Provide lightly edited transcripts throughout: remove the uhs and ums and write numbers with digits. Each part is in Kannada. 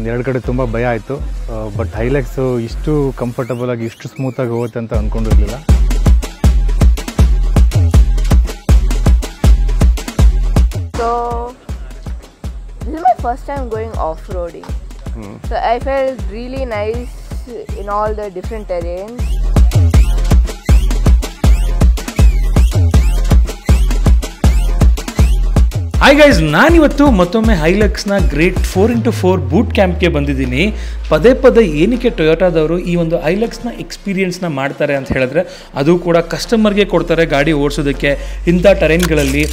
ಒಂದೆರಡು ಕಡೆ ತುಂಬ ಭಯ ಆಯಿತು. ಬಟ್ ಹೈಲೆಕ್ಸು ಇಷ್ಟು ಕಂಫರ್ಟಬಲಾಗಿ ಇಷ್ಟು ಸ್ಮೂತಾಗಿ ಹೋಗುತ್ತೆ ಅಂತ ಅಂದ್ಕೊಂಡಿರಲಿಲ್ಲ. So this is my first time going off-roading. So I felt really nice in all the different terrains. Hi guys, ನಾನಿವತ್ತು ಮತ್ತೊಮ್ಮೆ ಹೈಲೆಕ್ಸ್ನ ಗ್ರೇಟ್ 4x4 ಬೂಟ್ ಕ್ಯಾಂಪ್ಗೆ ಬಂದಿದ್ದೀನಿ. ಪದೇ ಪದೇ ಏನಕ್ಕೆ ಟೊಯೋಟಾದವರು ಈ ಒಂದು ಹೈಲೆಕ್ಸ್ನ ಎಕ್ಸ್ಪೀರಿಯನ್ಸ್ನ ಮಾಡ್ತಾರೆ ಅಂತ ಹೇಳಿದ್ರೆ, ಅದು ಕೂಡ ಕಸ್ಟಮರ್ಗೆ ಕೊಡ್ತಾರೆ ಗಾಡಿ ಓಡಿಸೋದಕ್ಕೆ ಇಂಥ ಟೆರೈನ್ಗಳಲ್ಲಿ.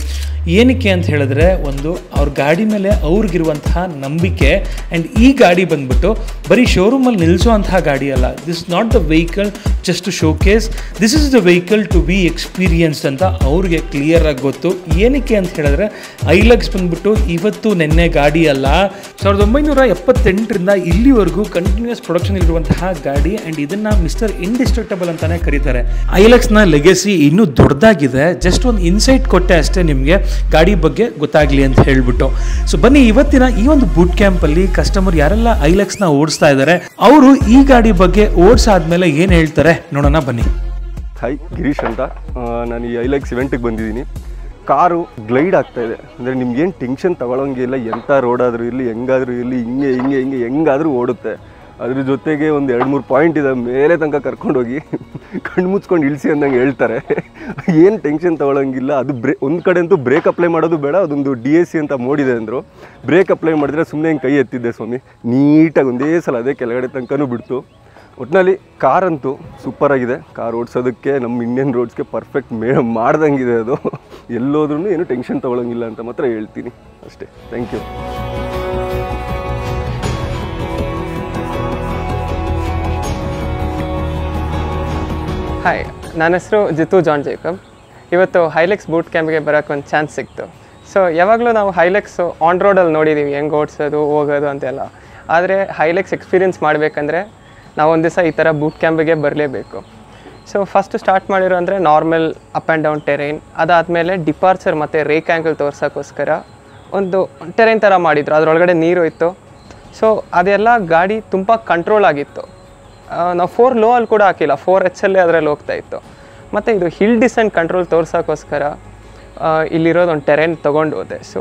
ಏನಕ್ಕೆ ಅಂತ ಹೇಳಿದ್ರೆ, ಒಂದು ಅವ್ರ ಗಾಡಿ ಮೇಲೆ ಅವ್ರಿಗಿರುವಂತಹ ನಂಬಿಕೆ. ಆ್ಯಂಡ್ ಈ ಗಾಡಿ ಬಂದ್ಬಿಟ್ಟು ಬರೀ ಶೋರೂಮಲ್ಲಿ ನಿಲ್ಲಿಸೋವಂತಹ ಗಾಡಿ ಅಲ್ಲ. This not the vehicle just to showcase, this is the vehicle to be experienced ಅಂತ ಅವ್ರಿಗೆ ಕ್ಲಿಯರಾಗಿ ಗೊತ್ತು. ಏನಕ್ಕೆ ಅಂತ ಹೇಳಿದ್ರೆ, ಹೈಲೆಕ್ಸ್ ಬಂದ್ಬಿಟ್ಟು ಇವತ್ತು ನೆನ್ನೆ ಗಾಡಿ ಅಲ್ಲ, 1978ರಿಂದ ಇಲ್ಲಿವರೆಗೂ ಕಂಟಿನ್ಯೂಸ್ ಪ್ರೊಡಕ್ಷನ್ ಇರುವಂತಹ ಗಾಡಿ. ಆ್ಯಂಡ್ ಇದನ್ನು ಮಿಸ್ಟರ್ ಇಂಡಿಸ್ಟ್ರಕ್ಟಬಲ್ ಅಂತಾನೆ ಕರೀತಾರೆ. ಹೈಲೆಕ್ಸ್ನ ಲೆಗೆಸಿ ಇನ್ನೂ ದೊಡ್ಡದಾಗಿದೆ. ಜಸ್ಟ್ ಒಂದು ಇನ್ಸೈಟ್ ಕೊಟ್ಟೆ ಅಷ್ಟೇ ನಿಮಗೆ ಗಾಡಿ ಬಗ್ಗೆ ಗೊತ್ತಾಗಲಿ ಅಂತ ಹೇಳ್ಬಿಟ್ಟು. ಸೊ ಬನ್ನಿ, ಇವತ್ತಿನ ಈ ಒಂದು ಬೂಟ್ ಕ್ಯಾಂಪಲ್ಲಿ ಕಸ್ಟಮರ್ ಯಾರೆಲ್ಲ ಹೈಲೆಕ್ಸ್ನ ಓಡಿಸ್ತಾ ಇದ್ದಾರೆ, ಅವರು ಈ ಗಾಡಿ ಬಗ್ಗೆ ಓಡಿಸಾದ್ಮೇಲೆ ಏನು ಹೇಳ್ತಾರೆ ನೋಡೋಣ ಬನ್ನಿ. ಹಾಯ್, ಗಿರೀಶ್ ಅಂತ. ನಾನು ಈ ಹೈಲೆಕ್ಸ್ ಇವೆಂಟಿಗೆ ಬಂದಿದ್ದೀನಿ. ಕಾರು ಗ್ಲೈಡ್ ಆಗ್ತಾ ಇದೆ ಅಂದರೆ ನಿಮ್ಗೇನು ಟೆನ್ಷನ್ ತಗೊಳ್ಳೋಂಗಿಲ್ಲ. ಎಂಥ ರೋಡಾದರೂ ಇರಲಿ, ಹೆಂಗಾದರೂ ಇರಲಿ, ಹೆಂಗಾದರೂ ಓಡುತ್ತೆ. ಅದ್ರ ಜೊತೆಗೆ ಒಂದು 2-3 ಪಾಯಿಂಟ್ ಇದೆ, ಮೇಲೆ ತನಕ ಕರ್ಕೊಂಡೋಗಿ ಕಣ್ಣು ಮುಚ್ಕೊಂಡು ಇಳಿಸಿ ಅಂದಂಗೆ ಹೇಳ್ತಾರೆ. ಏನು ಟೆನ್ಷನ್ ತೊಗೊಳಂಗಿಲ್ಲ. ಅದು ಒಂದು ಕಡೆ ಅಂತೂ ಬ್ರೇಕ್ ಅಪ್ಲೈ ಮಾಡೋದು ಬೇಡ, ಅದೊಂದು DAC ಅಂತ ಮೋಡಿದೆ ಅಂದರು. ಬ್ರೇಕ್ ಅಪ್ಲೈ ಮಾಡಿದ್ರೆ ಸುಮ್ಮನೆ ಹಿಂಗೆ ಕೈ ಎತ್ತಿದ್ದೆ ಸ್ವಾಮಿ, ನೀಟಾಗಿ ಒಂದೇ ಸಲ ಅದೇ ಕೆಳಗಡೆ ತನಕನೂ ಬಿಡ್ತು. ಒಟ್ಟಿನಲ್ಲಿ ಕಾರಂತೂ ಸೂಪರಾಗಿದೆ. ಕಾರ್ ಓಡಿಸೋದಕ್ಕೆ ನಮ್ಮ ಇಂಡಿಯನ್ ರೋಡ್ಸ್ಗೆ ಪರ್ಫೆಕ್ಟ್ ಮಾಡ್ದಂಗಿದೆ. ಅದು ಎಲ್ಲೋದ್ರೂ ಏನು ಟೆನ್ಷನ್ ತೊಗೊಳಂಗಿಲ್ಲ ಅಂತ ಮಾತ್ರ ಹೇಳ್ತೀನಿ ಅಷ್ಟೇ. Thank you. ಹಾಯ್, ನನ್ನ ಹೆಸರು ಜಿತು ಜಾನ್ ಜೇಕಬ್. ಇವತ್ತು ಹೈಲೆಕ್ಸ್ ಬೂಟ್ ಕ್ಯಾಂಪ್ಗೆ ಬರೋಕ್ಕೆ ಒಂದು ಚಾನ್ಸ್ ಸಿಕ್ತು. ಸೊ ಯಾವಾಗಲೂ ನಾವು ಹೈಲೆಕ್ಸು ಆನ್ ರೋಡಲ್ಲಿ ನೋಡಿದ್ದೀವಿ, ಹೆಂಗೆ ಓಡಿಸೋದು ಹೋಗೋದು ಅಂತೆಲ್ಲ. ಆದರೆ ಹೈಲೆಕ್ಸ್ ಎಕ್ಸ್ಪೀರಿಯನ್ಸ್ ಮಾಡಬೇಕಂದ್ರೆ ನಾವೊಂದು ದಿವಸ ಈ ಥರ ಬೂಟ್ ಕ್ಯಾಂಪಿಗೆ ಬರಲೇಬೇಕು. ಸೊ ಫಸ್ಟ್ ಸ್ಟಾರ್ಟ್ ಮಾಡಿರೋ ಅಂದರೆ normal up and down terrain. ಅದಾದಮೇಲೆ ಡಿಪಾರ್ಚರ್ ಮತ್ತು ರೇಕ್ ಆ್ಯಂಗಲ್ ತೋರ್ಸೋಕ್ಕೋಸ್ಕರ ಒಂದು ಟೆರೈನ್ ಥರ ಮಾಡಿದರು. ಅದರೊಳಗಡೆ ನೀರು ಇತ್ತು. ಸೊ ಅದೆಲ್ಲ ಗಾಡಿ ತುಂಬ ಕಂಟ್ರೋಲ್ ಆಗಿತ್ತು. ನಾವು 4 ಲೋ ಅಲ್ಲಿ ಕೂಡ ಹಾಕಿಲ್ಲ, 4H ಅದರಲ್ಲಿ ಹೋಗ್ತಾಯಿತ್ತು. ಮತ್ತು ಇದು ಹಿಲ್ ಡಿಸೆಂಟ್ ಕಂಟ್ರೋಲ್ ತೋರ್ಸೋಕ್ಕೋಸ್ಕರ ಇಲ್ಲಿರೋದು ಒಂದು ಟೆರೈನ್ ತೊಗೊಂಡು ಹೋದೆ. ಸೊ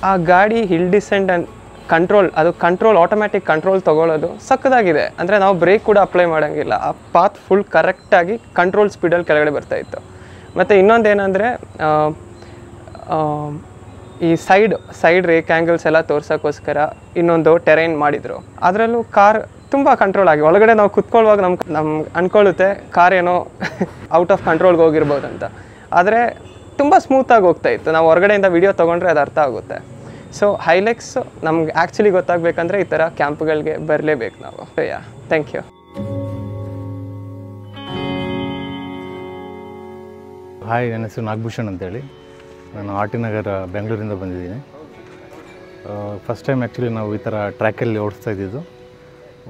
ಆ ಗಾಡಿ ಹಿಲ್ ಡಿಸೆಂಟ್ ಆ್ಯಂಡ್ ಕಂಟ್ರೋಲ್, ಅದು ಕಂಟ್ರೋಲ್ ಆಟೋಮ್ಯಾಟಿಕ್ ಕಂಟ್ರೋಲ್ ತೊಗೊಳ್ಳೋದು ಸಕ್ಕದಾಗಿದೆ. ಅಂದರೆ ನಾವು ಬ್ರೇಕ್ ಕೂಡ ಅಪ್ಲೈ ಮಾಡೋಂಗಿಲ್ಲ. ಆ ಪಾತ್ ಫುಲ್ ಕರೆಕ್ಟಾಗಿ ಕಂಟ್ರೋಲ್ ಸ್ಪೀಡಲ್ಲಿ ಕೆಳಗಡೆ ಬರ್ತಾಯಿತ್ತು. ಮತ್ತು ಇನ್ನೊಂದೇನೆಂದರೆ, ಈ ಸೈಡ್ ರೇಕ್ ಆ್ಯಂಗಲ್ಸ್ ಎಲ್ಲ ತೋರ್ಸೋಕ್ಕೋಸ್ಕರ ಇನ್ನೊಂದು ಟೆರೈನ್ ಮಾಡಿದರು. ಅದರಲ್ಲೂ ಕಾರ್ ತುಂಬ ಕಂಟ್ರೋಲ್ ಆಗಿ ಒಳಗಡೆ ನಾವು ಕುತ್ಕೊಳ್ಳುವಾಗ ನಮ್ಗೆ ಅಂದ್ಕೊಳ್ಳುತ್ತೆ ಕಾರ್ ಏನೋ ಔಟ್ ಆಫ್ ಕಂಟ್ರೋಲ್ಗೆ ಹೋಗಿರ್ಬೋದು ಅಂತ. ಆದರೆ ತುಂಬ ಸ್ಮೂತಾಗಿ ಹೋಗ್ತಾಯಿತ್ತು. ನಾವು ಹೊರಗಡೆಯಿಂದ ವಿಡಿಯೋ ತೊಗೊಂಡ್ರೆ ಅದು ಅರ್ಥ ಆಗುತ್ತೆ. ಸೊ ಹೈಲೆಕ್ಸ್ ನಮ್ಗೆ ಆ್ಯಕ್ಚುಲಿ ಗೊತ್ತಾಗಬೇಕಂದ್ರೆ ಈ ಥರ ಕ್ಯಾಂಪ್ಗಳಿಗೆ ಬರಲೇಬೇಕು ನಾವು. Thank you. ಹಾಯ್, ನನ್ನ ಹೆಸರು ನಾಗಭೂಷಣ್ ಅಂತೇಳಿ. ನಾನು RT ನಗರ ಬೆಂಗಳೂರಿಂದ ಬಂದಿದ್ದೀನಿ. ಫಸ್ಟ್ ಟೈಮ್ ಆ್ಯಕ್ಚುಲಿ ನಾವು ಈ ಥರ ಟ್ರ್ಯಾಕಲ್ಲಿ ಓಡಿಸ್ತಾ ಇದ್ದಿದ್ದು.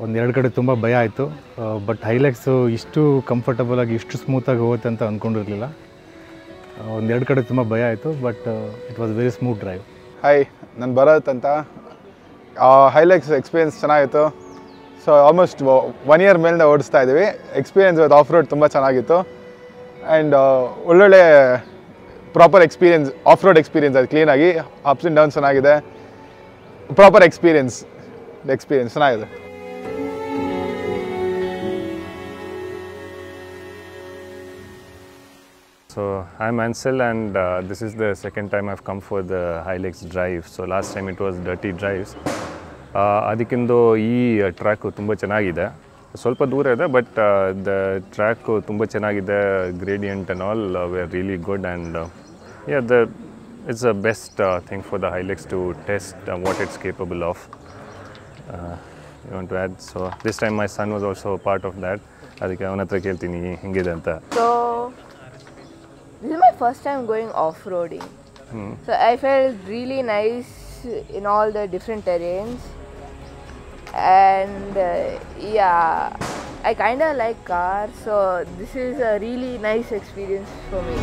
ಒಂದೆರಡು ಕಡೆ ತುಂಬ ಭಯ ಆಯಿತು. ಬಟ್ ಹೈಲೆಕ್ಸು ಇಷ್ಟು ಕಂಫರ್ಟಬಲಾಗಿ ಇಷ್ಟು ಸ್ಮೂತಾಗಿ ಹೋಗುತ್ತೆ ಅಂತ ಅಂದ್ಕೊಂಡಿರಲಿಲ್ಲ. ಒಂದೆರಡು ಕಡೆ ತುಂಬ ಭಯ ಆಯಿತು, but it was very smooth drive. Hi, ನಾನು ಭರತ್ ಅಂತ. ಹೈಲೆಕ್ಸ್ ಎಕ್ಸ್ಪೀರಿಯನ್ಸ್ ಚೆನ್ನಾಗಿತ್ತು. ಸೊ ಆಲ್ಮೋಸ್ಟ್ 1 ಇಯರ್ ಮೇಲಿಂದ ಓಡಿಸ್ತಾ ಇದ್ದೀವಿ. ಎಕ್ಸ್ಪೀರಿಯನ್ಸ್ ಇವತ್ತು ಆಫ್ ರೋಡ್ ತುಂಬ ಚೆನ್ನಾಗಿತ್ತು. ಆ್ಯಂಡ್ ಒಳ್ಳೊಳ್ಳೆ proper experience, of road experience. ಅದು ಕ್ಲೀನಾಗಿ ಅಪ್ಸ್ ಆ್ಯಂಡ್ ಡೌನ್ಸ್ ಚೆನ್ನಾಗಿದೆ. ಪ್ರಾಪರ್ ಎಕ್ಸ್ಪೀರಿಯನ್ಸ್ ಚೆನ್ನಾಗಿದೆ. So I'm Ansel, and this is the second time I've come for the Hilux drive. So last time it was dirty drives. ಅದಕ್ಕಿಂದು ಈ ಟ್ರ್ಯಾಕು ತುಂಬ ಚೆನ್ನಾಗಿದೆ. ಸ್ವಲ್ಪ ದೂರ ಇದೆ, ಬಟ್ ದ ಟ್ರ್ಯಾಕು ತುಂಬ ಚೆನ್ನಾಗಿದೆ. Gradient and all were really good, and it's the best thing for the Hilux to test what it's capable of. You want to add? So this time my son was also a part of that. ಅದಕ್ಕೆ ಅವನ ಹತ್ರ ಕೇಳ್ತೀನಿ ಹೆಂಗಿದೆ ಅಂತ. So this is my first time going off-roading. So I felt really nice in all the different terrains. And I kind of like cars, so this is a really nice experience for me.